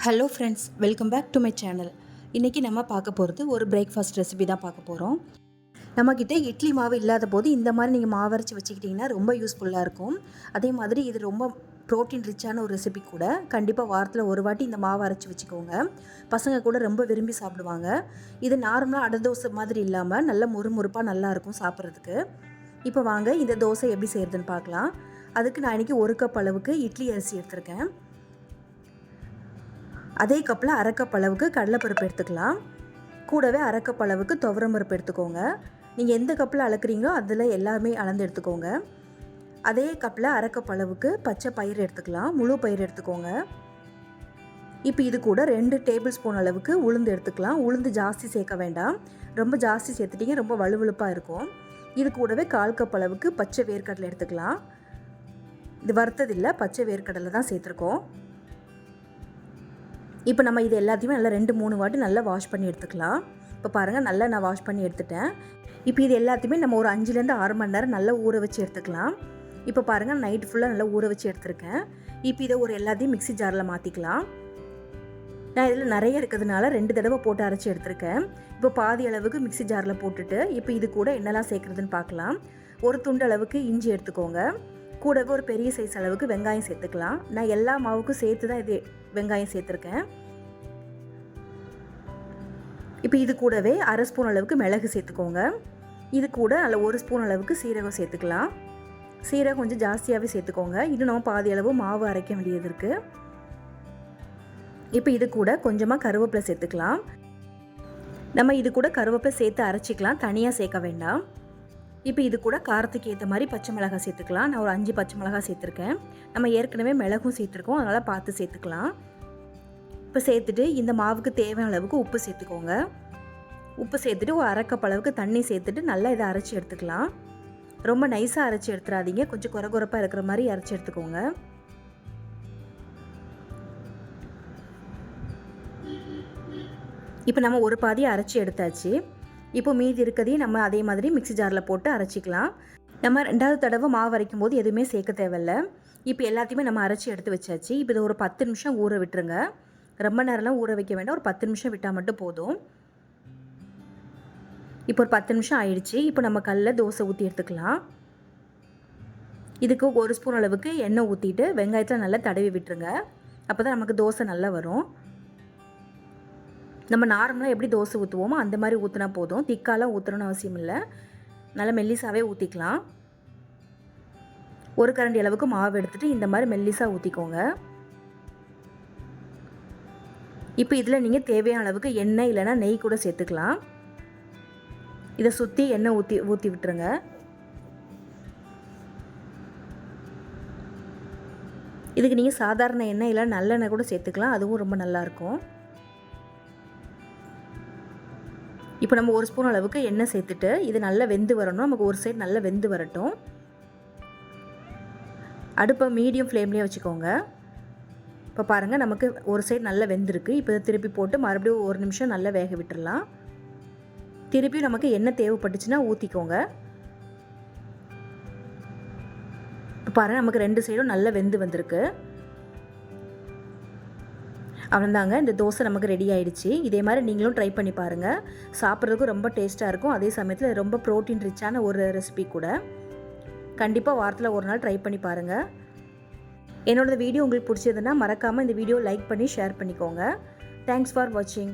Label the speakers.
Speaker 1: Hello friends, welcome back to my channel. இன்றைக்கி நம்ம பார்க்க போகிறது ஒரு பிரேக்ஃபாஸ்ட் ரெசிபி தான் பார்க்க போகிறோம். நம்மக்கிட்ட இட்லி மாவு இல்லாத போது இந்த மாதிரி நீங்கள் மாவு அரைச்சி வச்சுக்கிட்டிங்கன்னா ரொம்ப யூஸ்ஃபுல்லாக இருக்கும். அதே மாதிரி இது ரொம்ப ப்ரோட்டீன் ரிச்சான ஒரு ரெசிபி கூட. கண்டிப்பாக வாரத்தில் ஒரு வாட்டி இந்த மாவு அரைச்சி வச்சுக்கோங்க. பசங்க கூட ரொம்ப விரும்பி சாப்பிடுவாங்க. இது நார்மலாக அடை தோசை மாதிரி இல்லாமல் நல்ல முறுமுறுப்பாக நல்லாயிருக்கும் சாப்பிட்றதுக்கு. இப்போ வாங்க இந்த தோசை எப்படி செய்கிறதுன்னு பார்க்கலாம். அதுக்கு நான் இன்றைக்கி 1 கப் அளவுக்கு இட்லி அரிசி எடுத்திருக்கேன். அதே கப்பில் 1/2 கப் அளவுக்கு கடலைப்பருப்பு எடுத்துக்கலாம். கூடவே 1/2 கப் அளவுக்கு துவரம் பருப்பு எடுத்துக்கோங்க. நீங்கள் எந்த கப்பில் அளக்குறீங்களோ அதில் எல்லாமே அளந்து எடுத்துக்கோங்க. அதே கப்பில் 1/2 கப் அளவுக்கு பச்சை பயிறு எடுத்துக்கலாம். முழு பயிறு எடுத்துக்கோங்க. இப்போ இது கூட 2 டேபிள் ஸ்பூன் அளவுக்கு உளுந்து எடுத்துக்கலாம். உளுந்து ஜாஸ்தி சேர்க்க வேண்டாம். ரொம்ப ஜாஸ்தி சேர்த்துட்டிங்க ரொம்ப வலுவலுப்பாக இருக்கும். இது கூடவே 1/4 கப் அளவுக்கு பச்சை வேர்க்கடலை எடுத்துக்கலாம். இது வறுத்ததில்லை, பச்சை வேர்க்கடலை தான் சேர்த்துருக்கோம். இப்போ நம்ம இது எல்லாத்தையுமே நல்லா 2-3 வாட்டி நல்லா வாஷ் பண்ணி எடுத்துக்கலாம். இப்போ பாருங்கள், நல்லா நான் வாஷ் பண்ணி எடுத்துட்டேன். இப்போ இது எல்லாத்தையுமே நம்ம ஒரு 5லேருந்து 6 மணி நேரம் நல்லா ஊற வச்சு எடுத்துக்கலாம். இப்போ பாருங்கள், நைட் ஃபுல்லாக நல்லா ஊற வச்சு எடுத்துருக்கேன். இப்போ இதை ஒரு எல்லாத்தையும் மிக்ஸி ஜாரில் மாற்றிக்கலாம். நான் இதில் நிறைய இருக்கிறதுனால 2 தடவை போட்டு அரைச்சி எடுத்துருக்கேன். இப்போ பாதி அளவுக்கு மிக்ஸி ஜாரில் போட்டுட்டு இப்போ இது கூட என்னெல்லாம் சேர்க்குறதுன்னு பார்க்கலாம். ஒரு துண்டு அளவுக்கு இஞ்சி எடுத்துக்கோங்க. கூடவே ஒரு பெரிய சைஸ் அளவுக்கு வெங்காயம் சேர்த்துக்கலாம். நான் எல்லா மாவுக்கும் சேர்த்து தான் இது வெங்காயம் சேர்த்துருக்கேன். இப்போ இது கூடவே 1/2 ஸ்பூன் அளவுக்கு மிளகு சேர்த்துக்கோங்க. இது கூட நல்ல 1 ஸ்பூன் அளவுக்கு சீரகம் சேர்த்துக்கலாம். சீரகம் கொஞ்சம் ஜாஸ்தியாகவே சேர்த்துக்கோங்க. இன்னும் நம்ம பாதி அளவு மாவு அரைக்க வேண்டியது இருக்குது. இப்போ இது கூட கொஞ்சமாக கருவேப்பிலை சேர்த்துக்கலாம். நம்ம இது கூட கருவேப்பிலை சேர்த்து அரைச்சிக்கலாம், தனியாக சேர்க்க வேண்டாம். இப்போ இது கூட காரத்துக்கு ஏற்ற மாதிரி பச்சை மிளகாய் சேர்த்துக்கலாம். நான் ஒரு 5 பச்சை மிளகாய் சேர்த்துருக்கேன். நம்ம ஏற்கனவே மிளகும் சேர்த்துருக்கோம், அதனால் பார்த்து சேர்த்துக்கலாம். இப்போ சேர்த்துட்டு இந்த மாவுக்கு தேவையான அளவுக்கு உப்பு சேர்த்துக்கோங்க. உப்பு சேர்த்துட்டு ஒரு 1/2 கப் அளவுக்கு தண்ணி சேர்த்துட்டு நல்லா இதை அரைச்சி எடுத்துக்கலாம். ரொம்ப நைஸாக அரைச்சி எடுத்துடாதீங்க, கொஞ்சம் குறகுறப்பாக இருக்கிற மாதிரி அரைச்சி எடுத்துக்கோங்க. இப்போ நம்ம ஒரு பாதி அரைச்சி எடுத்தாச்சு. இப்போ மீதி இருக்கிறதையும் நம்ம அதே மாதிரி மிக்ஸி ஜாரில் போட்டு அரைச்சிக்கலாம். நம்ம 2வது தடவை மாவு அரைக்கும் போது எதுவுமே சேர்க்க தேவையில்லை. இப்போ எல்லாத்தையுமே நம்ம அரைச்சி எடுத்து வச்சாச்சு. இப்போ இதை ஒரு 10 நிமிஷம் ஊற விட்டுருங்க. ரொம்ப நேரம்லாம் ஊற வைக்க வேண்டாம், ஒரு 10 நிமிஷம் விட்டால் மட்டும் போதும். இப்போ ஒரு 10 நிமிஷம் ஆயிடுச்சு. இப்போ நம்ம கல்லில் தோசை ஊற்றி எடுத்துக்கலாம். இதுக்கு 1 ஸ்பூன் அளவுக்கு எண்ணெய் ஊற்றிட்டு வெங்காயத்தில் நல்லா தடவி விட்டுருங்க. அப்போ தான் நமக்கு தோசை நல்லா வரும். நம்ம நார்மலாக எப்படி தோசை ஊற்றுவோமோ அந்த மாதிரி ஊற்றினா போதும். திக்காலாம் ஊற்றணும்னு அவசியம் இல்லை, நல்லா மெல்லிசாவே ஊற்றிக்கலாம். ஒரு கரண்டி அளவுக்கு மாவு எடுத்துகிட்டு இந்த மாதிரி மெல்லிசாக ஊற்றிக்கோங்க. இப்போ இதில் நீங்கள் தேவையான அளவுக்கு எண்ணெய் இல்லைனா நெய் கூட சேர்த்துக்கலாம். இதை சுற்றி எண்ணெய் ஊற்றி விட்டுருங்க. இதுக்கு நீங்கள் சாதாரண எண்ணெய் இல்லை நல்லெண்ணெய் கூட சேர்த்துக்கலாம், அதுவும் ரொம்ப நல்லாயிருக்கும். இப்போ நம்ம 1 ஸ்பூன் அளவுக்கு எண்ணெய் சேர்த்துட்டு இது நல்லா வெந்து வரணும். நமக்கு ஒரு சைடு நல்லா வெந்து வரட்டும். அடுப்பை மீடியம் ஃப்ளேம்லேயே வச்சுக்கோங்க. இப்போ பாருங்கள், நமக்கு ஒரு சைடு நல்லா வெந்திருக்கு. இப்போ இதை திருப்பி போட்டு மறுபடியும் 1 நிமிஷம் நல்லா வேக விட்டுடலாம். திருப்பி நமக்கு எண்ணெய் தேவைப்பட்டுச்சுன்னா ஊற்றிக்கோங்க. இப்போ பாருங்கள், நமக்கு 2 சைடும் நல்லா வெந்து வந்திருக்கு. அவ்வளோதாங்க, இந்த தோசை நமக்கு ரெடி ஆகிடுச்சு. இதே மாதிரி நீங்களும் ட்ரை பண்ணி பாருங்கள். சாப்பிட்றதுக்கும் ரொம்ப டேஸ்ட்டாக இருக்கும். அதே சமயத்தில் ரொம்ப ப்ரோட்டீன் ரிச்சான ஒரு ரெசிபி கூட. கண்டிப்பாக வாரத்தில் ஒரு நாள் ட்ரை பண்ணி பாருங்கள். என்னோடய வீடியோ உங்களுக்கு பிடிச்சதுன்னா மறக்காமல் இந்த வீடியோ லைக் பண்ணி ஷேர் பண்ணிக்கோங்க. தேங்க்ஸ் ஃபார் வாட்சிங்.